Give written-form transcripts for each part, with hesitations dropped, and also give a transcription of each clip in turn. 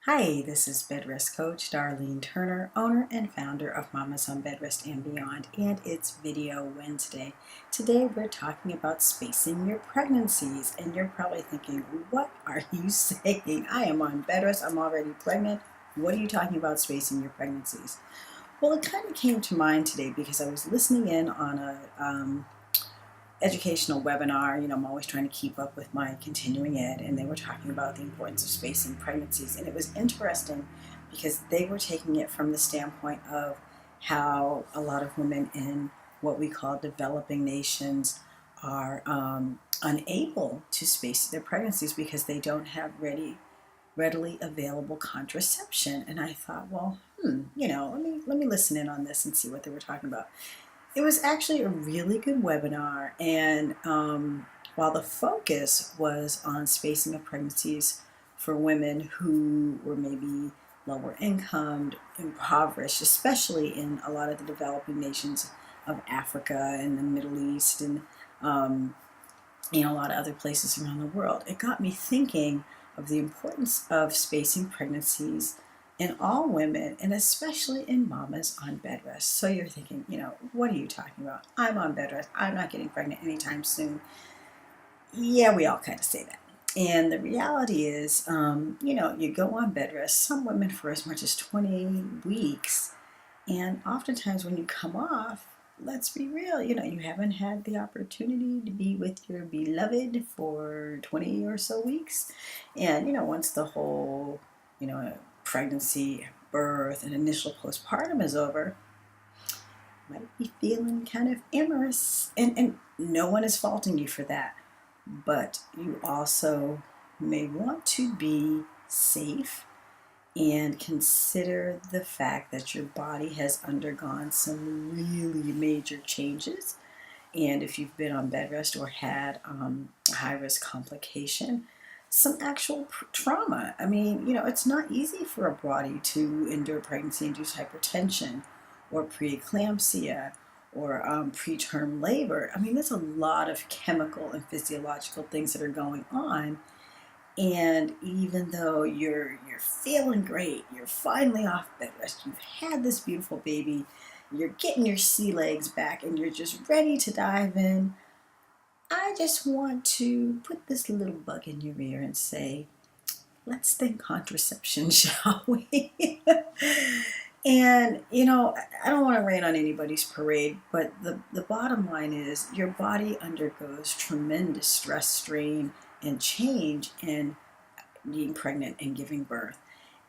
Hi, this is Bedrest Coach Darline Turner, owner and founder of Mamas on Bedrest and Beyond, and it's Video Wednesday. Today we're talking about spacing your pregnancies, and you're probably thinking, what are you saying? I am on Bedrest, I'm already pregnant. What are you talking about spacing your pregnancies? Well, it kind of came to mind today because I was listening in on a educational webinar. I'm always trying to keep up with my continuing ed, and they were talking about the importance of spacing pregnancies. And it was interesting because they were taking it from the standpoint of how a lot of women in what we call developing nations are unable to space their pregnancies because they don't have readily available contraception. And I thought, well, let me listen in on this and see what they were talking about. It was actually a really good webinar, and while the focus was on spacing of pregnancies for women who were maybe lower income, impoverished, especially in a lot of the developing nations of Africa and the Middle East and a lot of other places around the world, it got me thinking of the importance of spacing pregnancies in all women, and especially in mamas on bed rest. So you're thinking, what are you talking about? I'm on bed rest. I'm not getting pregnant anytime soon. Yeah, we all kind of say that. And the reality is, you go on bed rest, some women for as much as 20 weeks. And oftentimes when you come off, let's be real, you haven't had the opportunity to be with your beloved for 20 or so weeks. And, once the whole, pregnancy, birth, and initial postpartum is over, you might be feeling kind of amorous. And no one is faulting you for that. But you also may want to be safe and consider the fact that your body has undergone some really major changes. And if you've been on bed rest or had a high risk complication, some actual trauma. I mean, it's not easy for a body to endure pregnancy induced hypertension or preeclampsia or preterm labor. I mean, there's a lot of chemical and physiological things that are going on. And even though you're feeling great, you're finally off bed rest, you've had this beautiful baby, you're getting your sea legs back, and you're just ready to dive in, I just want to put this little bug in your ear and say, let's think contraception, shall we? And, I don't want to rain on anybody's parade, but the bottom line is your body undergoes tremendous stress, strain, and change in being pregnant and giving birth.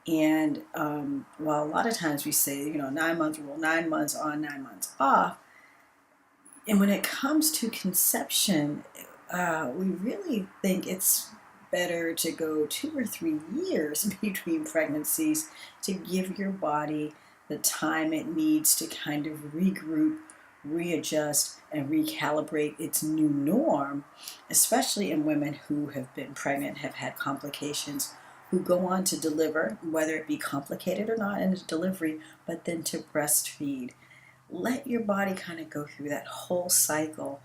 And while a lot of times we say, 9-month rule, 9 months on, 9 months off, and when it comes to conception, we really think it's better to go 2 or 3 years between pregnancies to give your body the time it needs to kind of regroup, readjust, and recalibrate its new norm, especially in women who have been pregnant, have had complications, who go on to deliver, whether it be complicated or not in a delivery, but then to breastfeed. Let your body kind of go through that whole cycle,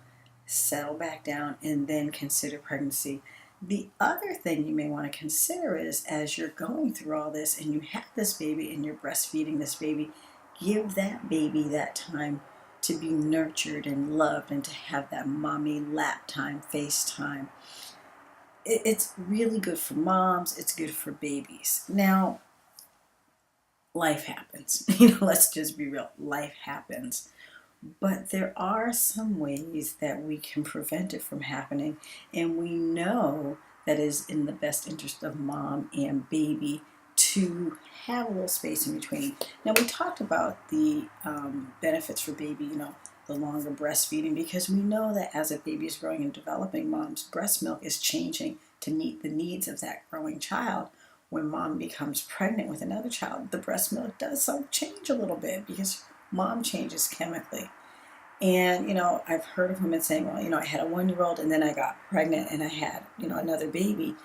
settle back down, and then consider pregnancy. The other thing you may want to consider is, as you're going through all this and you have this baby and you're breastfeeding this baby, give that baby that time to be nurtured and loved and to have that mommy lap time, face time. It's really good for moms. It's good for babies. Now, life happens. Let's just be real. Life happens. But there are some ways that we can prevent it from happening, and we know that is in the best interest of mom and baby to have a little space in between. Now, we talked about the benefits for baby, the longer breastfeeding, because we know that as a baby is growing and developing, mom's breast milk is changing to meet the needs of that growing child. When mom becomes pregnant with another child, the breast milk does change a little bit because mom changes chemically. And, I've heard of women saying, well, I had a 1-year-old and then I got pregnant and I had, another baby.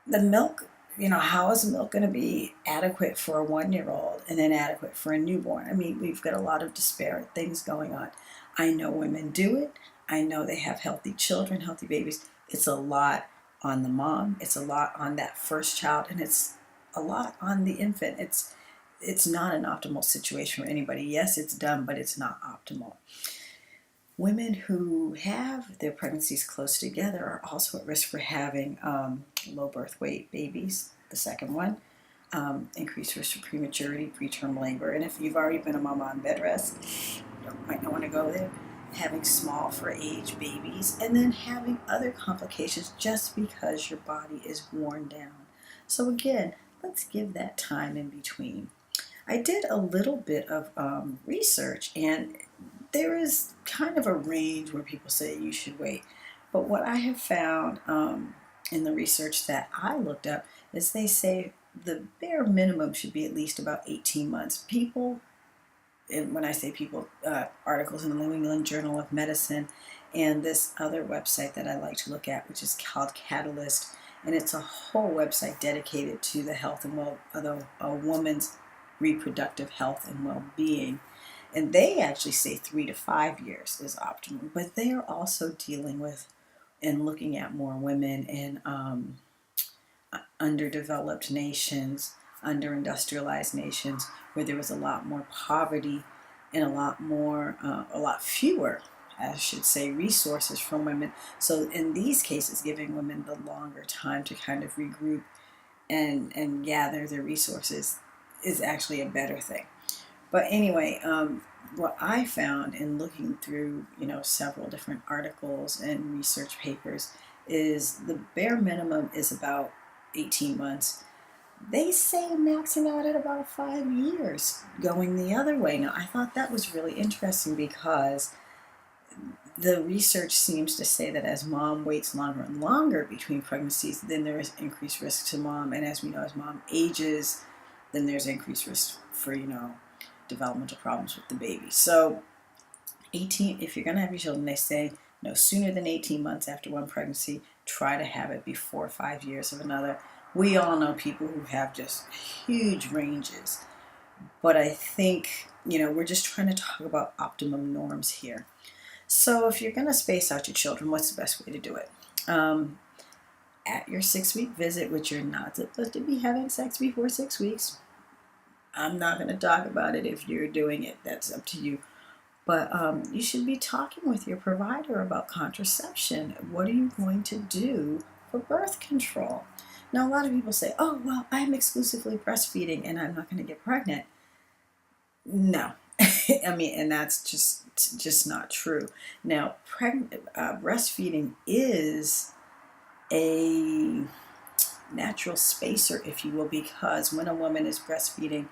The milk, how is the milk going to be adequate for a 1-year-old and then adequate for a newborn? I mean, we've got a lot of disparate things going on. I know women do it. I know they have healthy children, healthy babies. It's a lot on the mom. It's a lot on that first child. And it's a lot on the infant. It's not an optimal situation for anybody. Yes, it's done, but it's not optimal. Women who have their pregnancies close together are also at risk for having low birth weight babies. The second one, increased risk for prematurity, preterm labor. And if you've already been a mama on bed rest, you might not want to go there. Having small for age babies, and then having other complications just because your body is worn down. So again, let's give that time in between. I did a little bit of research, and there is kind of a range where people say you should wait. But what I have found in the research that I looked up is they say the bare minimum should be at least about 18 months. People, and when I say people, articles in the New England Journal of Medicine and this other website that I like to look at, which is called Catalyst, and it's a whole website dedicated to the health and a woman's reproductive health and well-being. And they actually say 3 to 5 years is optimum, but they are also dealing with and looking at more women in underdeveloped nations, under industrialized nations, where there was a lot more poverty and a lot fewer, I should say, resources from women. So in these cases, giving women the longer time to kind of regroup and gather their resources is actually a better thing. But anyway, what I found in looking through, several different articles and research papers is the bare minimum is about 18 months. They say maxing out at about 5 years, going the other way. Now, I thought that was really interesting because the research seems to say that as mom waits longer and longer between pregnancies, then there is increased risk to mom. And as we know, as mom ages, then there's increased risk for, developmental problems with the baby. So 18, if you're going to have your children, they say no sooner than 18 months after one pregnancy, try to have it before 5 years of another. We all know people who have just huge ranges, but I think, we're just trying to talk about optimum norms here. So if you're going to space out your children, what's the best way to do it? At your 6-week visit, which you're not supposed to be having sex before 6 weeks, I'm not going to talk about it if you're doing it. That's up to you. But you should be talking with your provider about contraception. What are you going to do for birth control? Now, a lot of people say, oh, well, I'm exclusively breastfeeding and I'm not going to get pregnant. No. And that's just not true. Now, breastfeeding is a natural spacer, if you will, because when a woman is breastfeeding,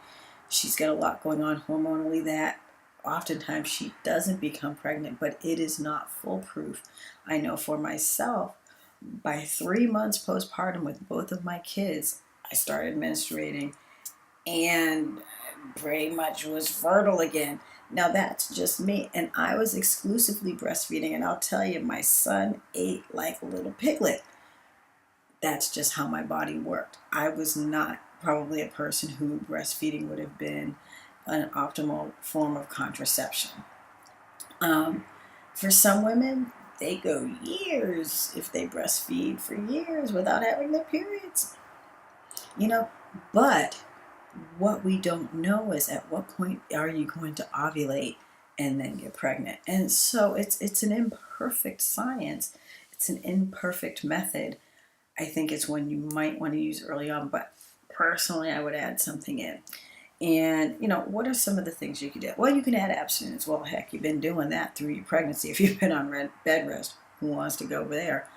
she's got a lot going on hormonally that oftentimes she doesn't become pregnant, but it is not foolproof. I know for myself, by 3 months postpartum with both of my kids, I started menstruating and pretty much was fertile again. Now that's just me, and I was exclusively breastfeeding, and I'll tell you, my son ate like a little piglet. That's just how my body worked. I was not probably a person who breastfeeding would have been an optimal form of contraception. For some women, they go years if they breastfeed for years without having their periods. But what we don't know is at what point are you going to ovulate and then get pregnant. And so it's an imperfect science. It's an imperfect method. I think it's one you might want to use early on, but personally I would add something in. And, what are some of the things you could do? Well, you can add abstinence. Well, heck, you've been doing that through your pregnancy. If you've been on bed rest, who wants to go over there?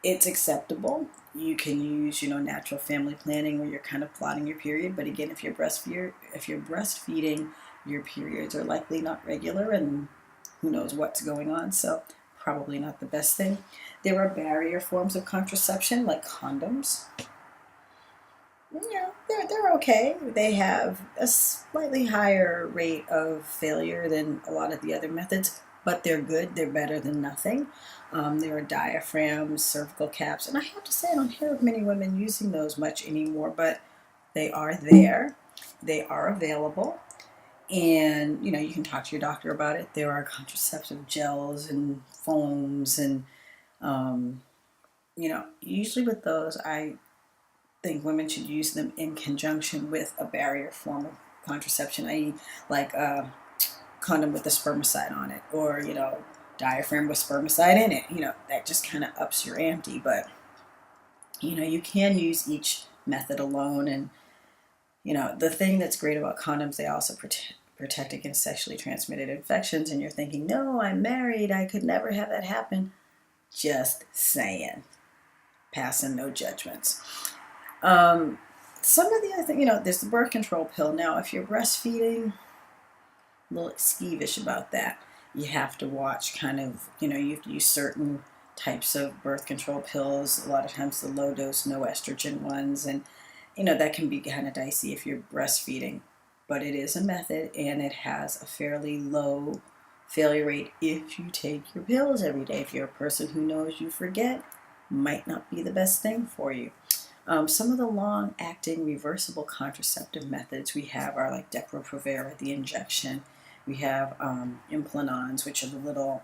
It's acceptable. You can use, natural family planning where you're kind of plotting your period. But again, if you're breastfeeding, your periods are likely not regular and who knows what's going on. So probably not the best thing. There are barrier forms of contraception like condoms. They're okay. They have a slightly higher rate of failure than a lot of the other methods, but they're good. They're better than nothing. There are diaphragms, cervical caps, and I have to say I don't hear of many women using those much anymore, but they are there. They are available, and you can talk to your doctor about it. There are contraceptive gels and foams, and usually with those, think women should use them in conjunction with a barrier form of contraception, i.e. like a condom with a spermicide on it, or, diaphragm with spermicide in it. That just kind of ups your ante. But, you can use each method alone. And, the thing that's great about condoms, they also protect against sexually transmitted infections. And you're thinking, no, I'm married, I could never have that happen. Just saying. Passing no judgments. Some of the other things, there's the birth control pill. Now, if you're breastfeeding, a little skeevish about that. You have to watch kind of, you have to use certain types of birth control pills. A lot of times the low dose, no estrogen ones. And, that can be kind of dicey if you're breastfeeding. But it is a method, and it has a fairly low failure rate if you take your pills every day. If you're a person who knows you forget, might not be the best thing for you. Some of the long-acting reversible contraceptive methods we have are like Depo-Provera, the injection. We have implanons, which are the little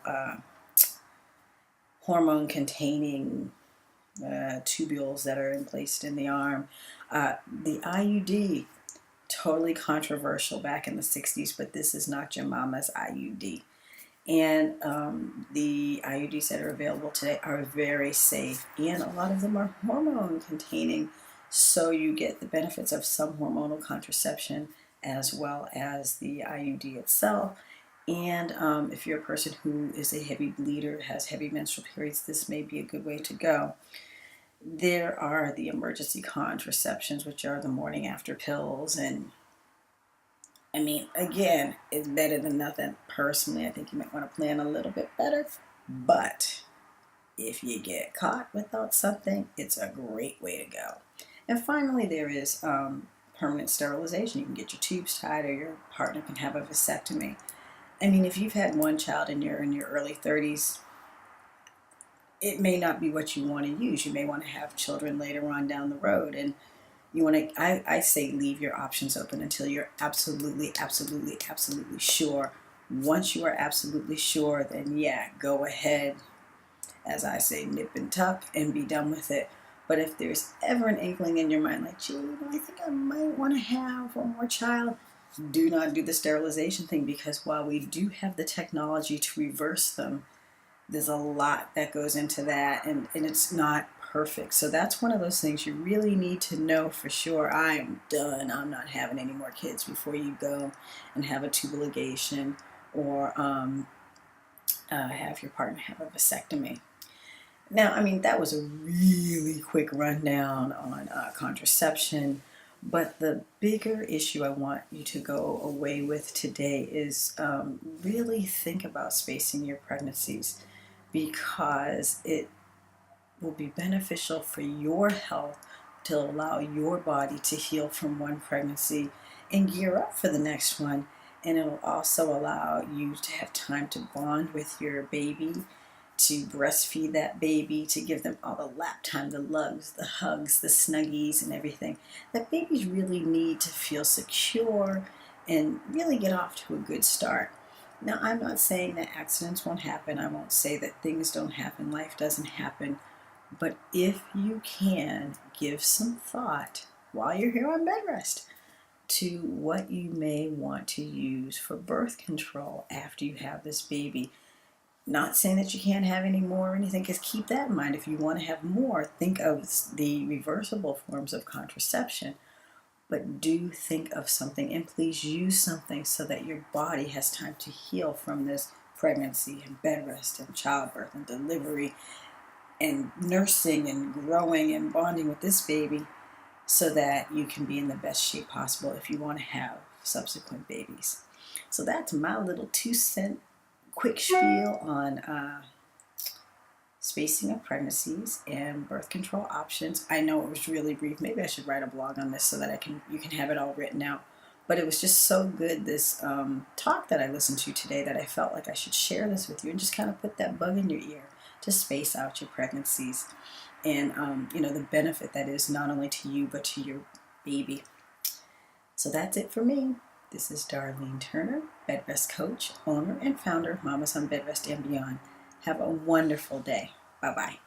hormone-containing tubules that are placed in the arm. The IUD, totally controversial back in the 60s, but this is not your mama's IUD. And the IUDs that are available today are very safe, and a lot of them are hormone containing, so you get the benefits of some hormonal contraception as well as the IUD itself. And if you're a person who is a heavy bleeder, has heavy menstrual periods, this may be a good way to go. There are the emergency contraceptions, which are the morning after pills, and again, it's better than nothing. Personally, I think you might want to plan a little bit better. But if you get caught without something, it's a great way to go. And finally, there is permanent sterilization. You can get your tubes tied, or your partner can have a vasectomy. If you've had one child and you're in your early 30s, it may not be what you want to use. You may want to have children later on down the road. And you want to, I say leave your options open until you're absolutely, absolutely, absolutely sure. Once you are absolutely sure, then yeah, go ahead, as I say, nip and tuck and be done with it. But if there's ever an inkling in your mind, like, gee, I think I might want to have one more child, do not do the sterilization thing, because while we do have the technology to reverse them, there's a lot that goes into that, and it's not perfect. So that's one of those things you really need to know for sure. I am done. I'm not having any more kids, before you go and have a tubal ligation, or have your partner have a vasectomy. Now, that was a really quick rundown on contraception, but the bigger issue I want you to go away with today is really think about spacing your pregnancies, because it will be beneficial for your health to allow your body to heal from one pregnancy and gear up for the next one. And it will also allow you to have time to bond with your baby, to breastfeed that baby, to give them all the lap time, the lugs, the hugs, the snuggies, and everything that babies really need to feel secure and really get off to a good start. Now, I'm not saying that accidents won't happen. I won't say that things don't happen, life doesn't happen. But if you can give some thought while you're here on bed rest to what you may want to use for birth control after you have this baby. Not saying that you can't have any more or anything, because keep that in mind. If you want to have more, think of the reversible forms of contraception. But do think of something, and please use something so that your body has time to heal from this pregnancy and bed rest and childbirth and delivery and nursing and growing and bonding with this baby, so that you can be in the best shape possible if you want to have subsequent babies. So that's my little 2-cent quick spiel on spacing of pregnancies and birth control options. I know it was really brief. Maybe I should write a blog on this so that you can have it all written out. But it was just so good, this talk that I listened to today, that I felt like I should share this with you and just kind of put that bug in your ear to space out your pregnancies. And, the benefit that is not only to you, but to your baby. So that's it for me. This is Darline Turner, Bedrest Coach, owner and founder of Mamas on Bedrest and Beyond. Have a wonderful day. Bye-bye.